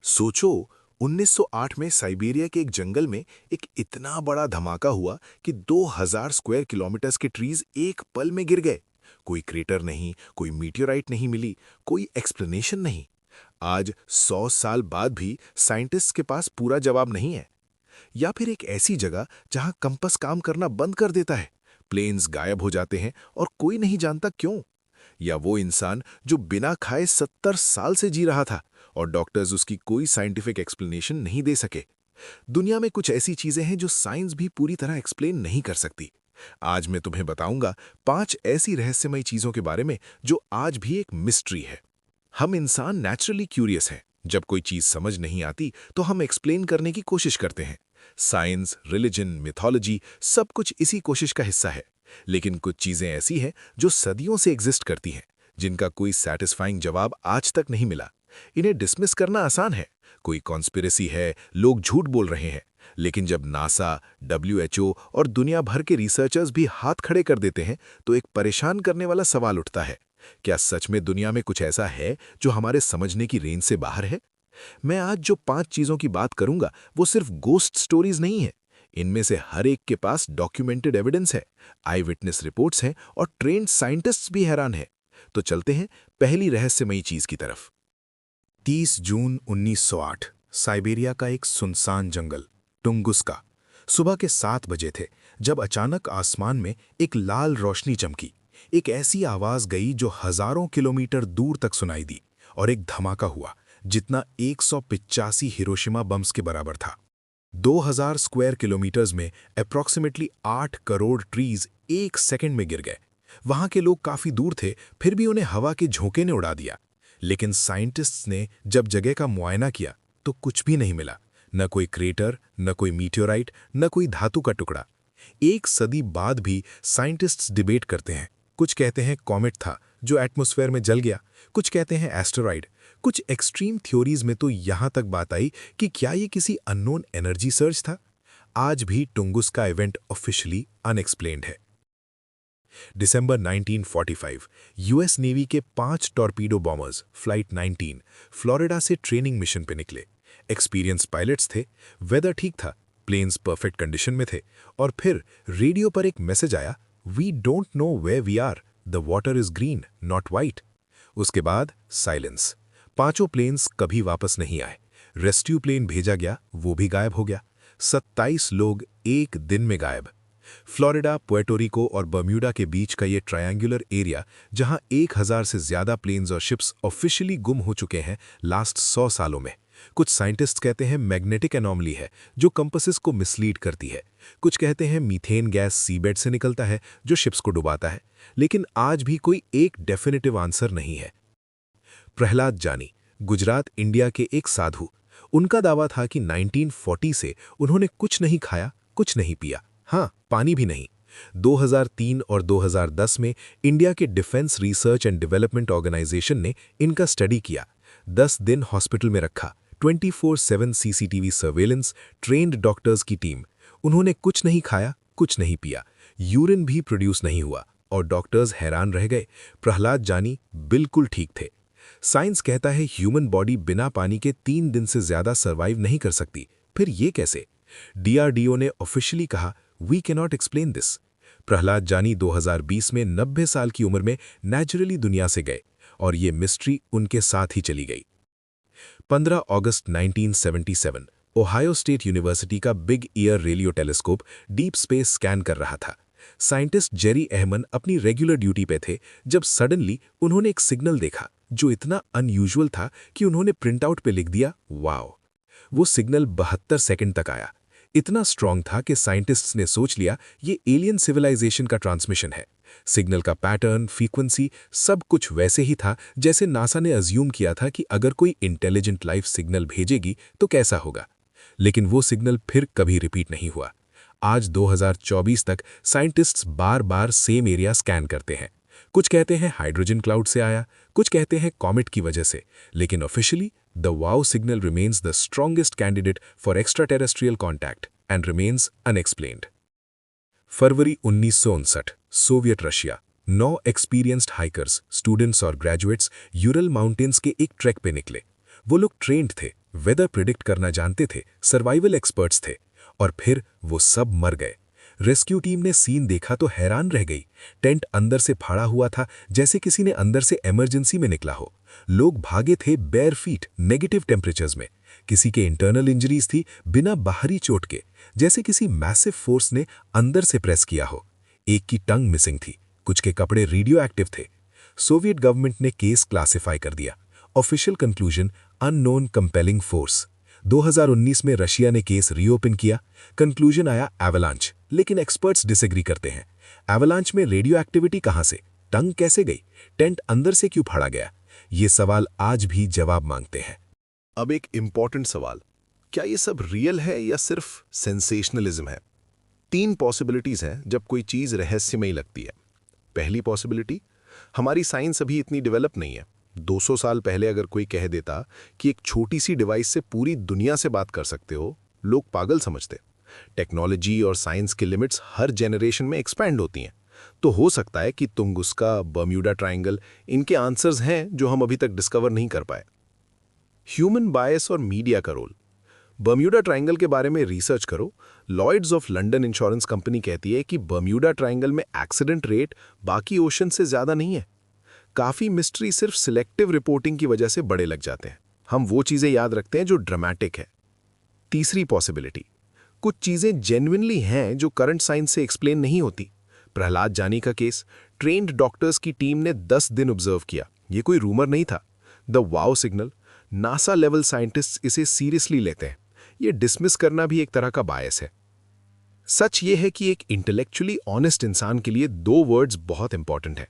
सोचो, 1908 में साइबेरिया के एक जंगल में एक इतना बड़ा धमाका हुआ कि 2000 स्क्वायर किलोमीटर्स के ट्रीज एक पल में गिर गए। कोई क्रेटर नहीं, कोई मीटियोराइट नहीं मिली, कोई एक्सप्लेनेशन नहीं। आज 100 साल बाद भी साइंटिस्ट्स के पास पूरा जवाब नहीं है। या फिर एक ऐसी जगह जहां कंपास काम करना बंद कर देता है, प्लेन्स गायब हो जाते हैं और कोई नहीं जानता क्यों। या वो इंसान जो बिना खाए 70 साल से जी रहा था और डॉक्टर्स उसकी कोई साइंटिफिक एक्सप्लेनेशन नहीं दे सके। दुनिया में कुछ ऐसी चीजें हैं जो साइंस भी पूरी तरह एक्सप्लेन नहीं कर सकती। आज मैं तुम्हें बताऊंगा 5 ऐसी रहस्यमयी चीजों के बारे में जो आज भी एक मिस्ट्री है। हम इंसान नेचुरली क्यूरियस हैं। जब कोई चीज समझ नहीं आती तो हम एक्सप्लेन करने की कोशिश करते हैं। साइंस, रिलीजन, मिथोलॉजी सब कुछ इसी कोशिश का हिस्सा है। लेकिन कुछ चीजें ऐसी हैं जो सदियों से एग्जिस्ट करती हैं, जिनका कोई सैटिस्फाइंग जवाब आज तक नहीं मिला। इन्हें डिसमिस करना आसान है, कोई कॉन्स्पिरेसी है, लोग झूठ बोल रहे हैं। लेकिन जब नासा, WHO और दुनिया भर के रिसर्चर्स भी हाथ खड़े कर देते हैं तो एक परेशान करने वाला सवाल उठता है, क्या सच में दुनिया में कुछ ऐसा है जो हमारे समझने की रेंज से बाहर है? मैं आज जो 5 चीजों की बात करूंगा वो सिर्फ गोस्ट स्टोरीज नहीं है। इनमें से हर एक के पास डॉक्यूमेंटेड एविडेंस है, आई विटनेस रिपोर्ट्स हैं और ट्रेन्ड साइंटिस्ट्स भी हैरान हैं। तो चलते हैं पहली रहस्यमयी चीज की तरफ। 30 जून 1908, साइबेरिया का एक सुनसान जंगल, टुंगुस्का। सुबह के 7 बजे थे जब अचानक आसमान में एक लाल रोशनी चमकी। एक ऐसी आवाज गई जो हजारों किलोमीटर दूर तक सुनाई दी और एक धमाका हुआ जितना 185 हिरोशिमा बम्स के बराबर था। 2000 स्क्वायर किलोमीटर्स में अप्रॉक्सीमेटली 8 करोड़ ट्रीज एक सेकंड में गिर गए। वहां के लोग काफी दूर थे, फिर भी उन्हें हवा के झोंके ने उड़ा दिया। लेकिन साइंटिस्ट्स ने जब जगह का मुआयना किया तो कुछ भी नहीं मिला, न कोई क्रेटर, न कोई मीटियोराइट, न कोई धातु का टुकड़ा। एक सदी बाद भी साइंटिस्ट्स डिबेट करते हैं। कुछ कहते हैं कॉमेट था जो एटमॉस्फेयर में जल गया, कुछ कहते हैं एस्टेरॉइड। कुछ एक्सट्रीम थ्योरीज में तो यहां तक बात आई कि क्या ये किसी अननोन एनर्जी सर्च था। आज भी टुंगुस्का इवेंट ऑफिशियली अनएक्सप्लेन्ड है। दिसंबर 1945, यूएस नेवी के 5 टॉर्पीडो बॉम्बर्स फ्लाइट 19 फ्लोरिडा से ट्रेनिंग मिशन पे निकले। एक्सपीरियंस पायलट्स थे, वेदर ठीक था, प्लेन्स परफेक्ट कंडीशन में थे। और फिर रेडियो पर एक मैसेज आया, we don't know where we are, the water is green not white. उसके बाद साइलेंस। 5 प्लेन्स कभी वापस नहीं आए। रेस्क्यू प्लेन भेजा गया, वो भी गायब हो गया। 27 लोग एक दिन में गायब। फ्लोरिडा, पुएर्टो और बर्म्यूडा के बीच का ये ट्रायंगुलर एरिया, जहां 1000 से ज्यादा प्लेन्स और शिप्स ऑफिशियली गुम हो चुके हैं लास्ट 100 सालों में। कुछ साइंटिस्ट कहते हैं मैग्नेटिक एनॉमली है जो कंपासेस को मिसलीड करती है। कुछ कहते हैं मीथेन गैस सीबेड से निकलता है जो शिप्स को डुबाता है। लेकिन आज भी कोई एक डेफिनेटिव आंसर नहीं है। प्रहलाद जानी, गुजरात, इंडिया के एक साधु। उनका दावा था कि 1940 से उन्होंने कुछ नहीं खाया, कुछ नहीं पिया, हाँ, पानी भी नहीं। 2003 और 2010 में इंडिया के defence research and development organisation ने इनका स्टडी किया। 10 दिन हॉस्पिटल में रखा, 24/7 सीसीटीवी सर्वेलेंस, ट्रेन्ड डॉक्टर्स की टीम। उन्होंने कुछ नहीं खाया, कुछ नहीं पिया, यूरिन भी प्रोड्यूस नहीं हुआ और डॉक्टर्स हैरान रह गए। प्रहलाद जानी बिल्कुल ठीक थे। साइंस कहता है ह्यूमन बॉडी बिना पानी के 3 दिन से ज्यादा सर्वाइव नहीं कर सकती। फिर ये कैसे? DRDO ने ऑफिशियली कहा, we cannot explain this. Prahlad Jani 2020 में 90 साल की उम्र में नेचुरली दुनिया से गए और ये मिस्ट्री उनके साथ ही चली गई। 15 अगस्त 1977, ओहायो स्टेट यूनिवर्सिटी का big year radio telescope deep space scan कर रहा था। साइंटिस्ट जेरी एहमन अपनी रेगुलर ड्यूटी पे थे जब सडनली उन्होंने एक सिग्नल देखा जो इतना अनयूजुअल था कि उन्होंने प्रिंटआउट पे लिख दिया, वाओ। वो सिग्नल 72 सेकंड तक आया। इतना स्ट्रांग था कि साइंटिस्ट्स ने सोच लिया ये एलियन सिविलाइजेशन का ट्रांसमिशन है। सिग्नल का पैटर्न, फ्रीक्वेंसी सब कुछ वैसे ही था जैसे नासा ने अज्यूम किया था कि अगर कोई इंटेलिजेंट लाइफ सिग्नल भेजेगी तो कैसा होगा। लेकिन वो सिग्नल फिर कभी रिपीट नहीं हुआ। आज 2024 तक साइंटिस्ट्स बार बार सेम एरिया स्कैन करते हैं। कुछ कहते हैं हाइड्रोजन क्लाउड से आया, कुछ कहते हैं कॉमेट की वजह से, लेकिन officially the wow signal remains the strongest candidate for extra terrestrial contact and remains unexplained. February 1959, Soviet Russia. 9 experienced hikers, students और ग्रेजुएट्स यूरल माउंटेन्स के एक ट्रैक पे निकले। वो लोग ट्रेंड थे, वेदर प्रिडिक्ट करना जानते थे, सर्वाइवल एक्सपर्ट्स थे, और फिर वो सब मर गए। रेस्क्यू टीम ने सीन देखा तो हैरान रह गई। टेंट अंदर से फाड़ा हुआ था, जैसे किसी ने अंदर से इमरजेंसी में निकला हो। लोग भागे थे बेयर फीट, नेगेटिव टेम्परेचर्स में। किसी के इंटरनल इंजरीज थी, बिना बाहरी चोट के, जैसे किसी मैसिव फोर्स ने अंदर से प्रेस किया हो। एक की टंग मिसिंग थी, कुछ के कपड़े रेडियो एक्टिव थे। सोवियत गवर्नमेंट ने केस क्लासिफाई कर दिया। Official conclusion, unknown compelling force. 2019 में रशिया ने केस रीओपन किया। कंक्लूजन आया एवलांच, लेकिन एक्सपर्ट्स डिसएग्री करते हैं। एवलांच में रेडियो एक्टिविटी कहां से, टंग कैसे गई, टेंट अंदर से क्यों फाड़ा गया? ये सवाल आज भी जवाब मांगते हैं। अब एक इंपॉर्टेंट सवाल, क्या ये सब रियल है या सिर्फ सेंसेशनलिज्म है? 3 पॉसिबिलिटीज हैं जब कोई चीज रहस्यमयी लगती है। पहली पॉसिबिलिटी, हमारी साइंस अभी इतनी डेवलप नहीं है। 200 साल पहले अगर कोई कह देता कि एक छोटी सी डिवाइस से पूरी दुनिया से बात कर सकते हो, लोग पागल समझते। टेक्नोलॉजी और साइंस के लिमिट्स हर जनरेशन में एक्सपैंड होती हैं। तो हो सकता है कि तुंगुस्का, बर्म्यूडा ट्रायंगल इनके आंसर्स हैं जो हम अभी तक डिस्कवर नहीं कर पाए। ह्यूमन बायस और मीडिया का रोल। बर्म्यूडा ट्रायंगल के बारे में रिसर्च करो। Lloyd's of London insurance company कहती है कि बर्म्यूडा ट्रायंगल में एक्सीडेंट रेट बाकी ओशन से ज्यादा नहीं है। काफी मिस्ट्री सिर्फ सिलेक्टिव रिपोर्टिंग की वजह से बड़े लग जाते हैं। हम वो चीजें याद रखते हैं जो ड्रामेटिक है। तीसरी पॉसिबिलिटी, कुछ चीजें जेन्युइनली हैं जो करंट साइंस से एक्सप्लेन नहीं होती। प्रहलाद जानी का केस, ट्रेन्ड डॉक्टर्स की टीम ने 10 दिन ऑब्जर्व किया। ये कोई रूमर नहीं था। The wow signal, NASA level scientists इसे सीरियसली लेते हैं। ये डिसमिस करना भी एक तरह का बायस है। सच ये है कि एक इंटेलेक्चुअली ऑनेस्ट इंसान के लिए 2 वर्ड्स बहुत इंपॉर्टेंट है,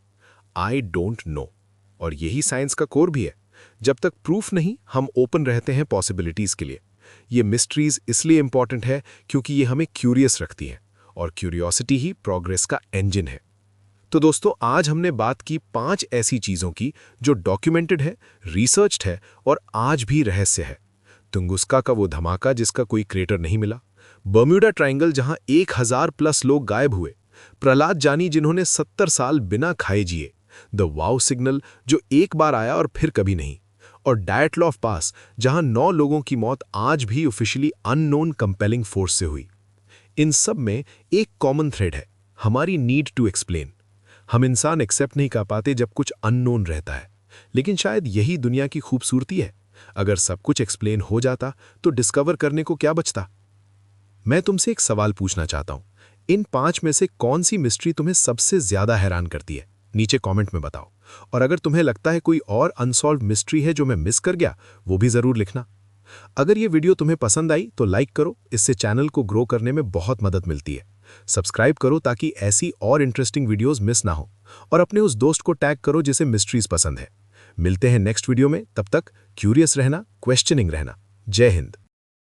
आई डोंट नो। और यही साइंस का कोर भी है। जब तक प्रूफ नहीं, हम ओपन रहते हैं पॉसिबिलिटीज के लिए। ये मिस्ट्रीज इसलिए इंपॉर्टेंट है क्योंकि ये हमें क्यूरियस रखती हैं, और क्यूरियोसिटी ही प्रोग्रेस का इंजन है। तो दोस्तों, आज हमने बात की 5 ऐसी चीजों की जो डॉक्यूमेंटेड है, रिसर्च्ड है और आज भी रहस्य है। तुंगुस्का का वो धमाका जिसका कोई क्रेटर नहीं मिला, बर्म्यूडा ट्रायंगल जहां 1000+ लोग गायब हुए, प्रहलाद जानी जिन्होंने 70 साल बिना खाए जिए, द वाओ सिग्नल जो एक बार आया और फिर कभी नहीं, और डायटलॉफ पास जहां 9 लोगों की मौत आज भी ऑफिशियली अननोन कंपेलिंग फोर्स से हुई। इन सब में एक कॉमन थ्रेड है, हमारी नीड टू एक्सप्लेन। हम इंसान एक्सेप्ट नहीं कर पाते जब कुछ अननोन रहता है, लेकिन शायद यही दुनिया की खूबसूरती है। अगर सब कुछ एक्सप्लेन हो जाता तो डिस्कवर करने को क्या बचता? मैं तुमसे एक सवाल पूछना चाहता हूं, इन 5 में से कौन सी मिस्ट्री तुम्हें सबसे ज्यादा हैरान करती है? नीचे कमेंट में बताओ। और अगर तुम्हें लगता है कोई और अनसॉल्व मिस्ट्री है जो मैं मिस कर गया, वो भी जरूर लिखना। अगर ये वीडियो तुम्हें पसंद आई तो लाइक करो, इससे चैनल को ग्रो करने में बहुत मदद मिलती है। सब्सक्राइब करो ताकि ऐसी और इंटरेस्टिंग वीडियोस मिस ना हो, और अपने उस दोस्त को टैग करो जिसे मिस्ट्रीज पसंद है। मिलते हैं नेक्स्ट वीडियो में, तब तक क्यूरियस रहना, क्वेश्चनिंग रहना। जय हिंद।